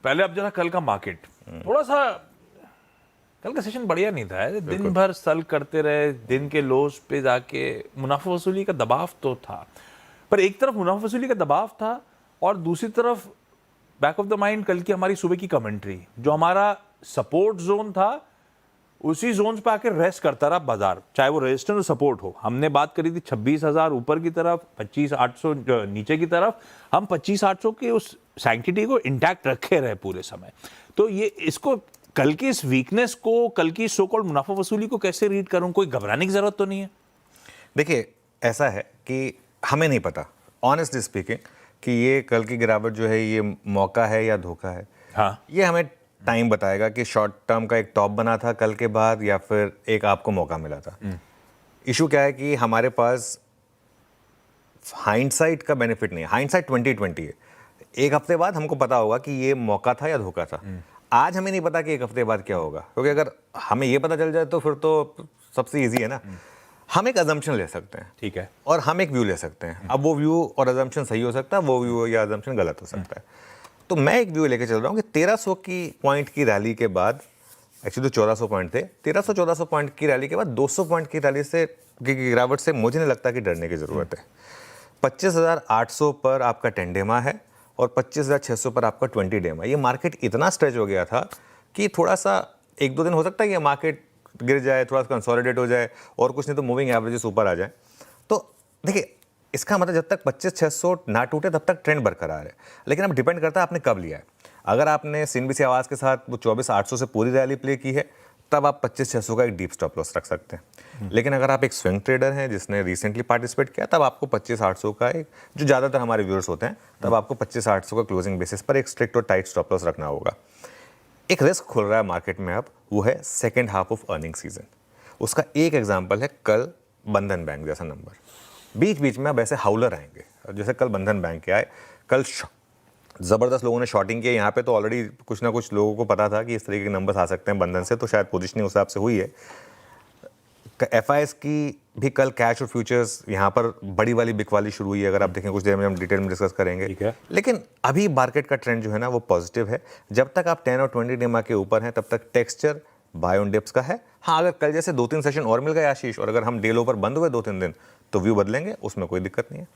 पहले अब जरा कल का मार्केट थोड़ा सा, कल का सेशन बढ़िया नहीं था, दिन भर सल करते रहे, दिन के लोस पे जाके मुनाफा वसूली का दबाव तो था, पर एक तरफ मुनाफा वसूली का दबाव था और दूसरी तरफ बैक ऑफ द माइंड कल की हमारी सुबह की कमेंट्री, जो हमारा सपोर्ट जोन था उसी जोन पे आके रेस्ट करता रहा बाजार, चाहे वो रेजिस्टेंस और सपोर्ट हो। हमने बात करी थी 26,000 ऊपर की तरफ, 25,800 नीचे की तरफ, हम 25,800 के उस सैंक्टिटी को इंटैक्ट रखे रहे पूरे समय। तो ये इसको कल की इस वीकनेस को, कल की सो कॉल्ड मुनाफा वसूली को कैसे रीड करूं? कोई घबराने की जरूरत तो नहीं है? देखिए, ऐसा है कि हमें नहीं पता ऑनेस्टली स्पीकिंग कि ये कल की गिरावट जो है ये मौका है या धोखा है। हाँ, ये हमें टाइम बताएगा कि शॉर्ट टर्म का एक टॉप बना था कल के बाद या फिर एक आपको मौका मिला था। इशू क्या है कि हमारे पास हाइंडसाइट का बेनिफिट नहीं है, हाइंडसाइट 2020 है। एक हफ्ते बाद हमको पता होगा कि ये मौका था या धोखा था। आज हमें नहीं पता कि एक हफ्ते बाद क्या होगा, क्योंकि अगर हमें ये पता चल जाए तो फिर तो सबसे ईजी है ना। हम एक अजम्पशन ले सकते हैं, ठीक है, और हम एक व्यू ले सकते हैं। अब वो व्यू और अजम्पशन सही हो सकता है, वो व्यू या अजम्पशन गलत हो सकता है। तो मैं एक व्यू लेके चल रहा हूँ कि 1300 की पॉइंट की रैली के बाद, एक्चुअली तो 1400 पॉइंट थे, 1300-1400 पॉइंट की रैली के बाद 200 पॉइंट की रैली से की गिरावट से मुझे नहीं लगता कि डरने की ज़रूरत है। 25,800 पर आपका 10 डेमा है और 25,600 पर आपका 20 डेमा। ये मार्केट इतना स्ट्रेच हो गया था कि थोड़ा सा 1-2 दिन हो सकता है कि मार्केट गिर जाए, थोड़ा सा कंसोलिडेट हो जाए और कुछ नहीं तो मूविंग एवरेजेस ऊपर आ जाए। तो देखिए, इसका मतलब जब तक 25,600 ना टूटे तब तक ट्रेंड बरकरार है। लेकिन अब डिपेंड करता है आपने कब लिया है। अगर आपने सीएनबीसी आवाज़ के साथ वो 24,800 से पूरी रैली प्ले की है, तब आप 25,600 का एक डीप स्टॉप लॉस रख सकते हैं। लेकिन अगर आप एक स्विंग ट्रेडर हैं जिसने रिसेंटली पार्टिसिपेट किया, तब आपको 25,800 का एक, जो ज़्यादातर हमारे व्यूअर्स होते हैं, तब आपको 25,800 का क्लोजिंग बेसिस पर एक स्ट्रिक्ट और टाइट स्टॉप लॉस रखना होगा। एक रिस्क खुल रहा है मार्केट में अब, वो है second half of earning season. उसका एक एग्जाम्पल है कल बंधन बैंक जैसा नंबर। बीच बीच में अब ऐसे हाउलर आएंगे, जैसे कल बंधन बैंक के आए। कल ज़बरदस्त लोगों ने शॉर्टिंग किया यहाँ पे, तो ऑलरेडी कुछ ना कुछ लोगों को पता था कि इस तरीके के नंबर्स आ सकते हैं बंधन से, तो शायद पोजिशनिंग उस हिसाब से हुई है। एफआईएस की भी कल कैश और फ्यूचर्स यहाँ पर बड़ी वाली बिक वाली शुरू हुई है। अगर आप देखें, कुछ देर में हम डिटेल में डिस्कस करेंगे। ठीक है। लेकिन अभी मार्केट का ट्रेंड जो है ना वो पॉजिटिव है। जब तक आप 10 और 20 डेमा के ऊपर हैं, तब तक टेक्सचर बाय ऑन डिप्स का है। हाँ, अगर कल जैसे 2-3 सेशन और मिल गए आशीष, और अगर हम डे लो पर बंद हुए 2-3 दिन, तो व्यू बदलेंगे, उसमें कोई दिक्कत नहीं है।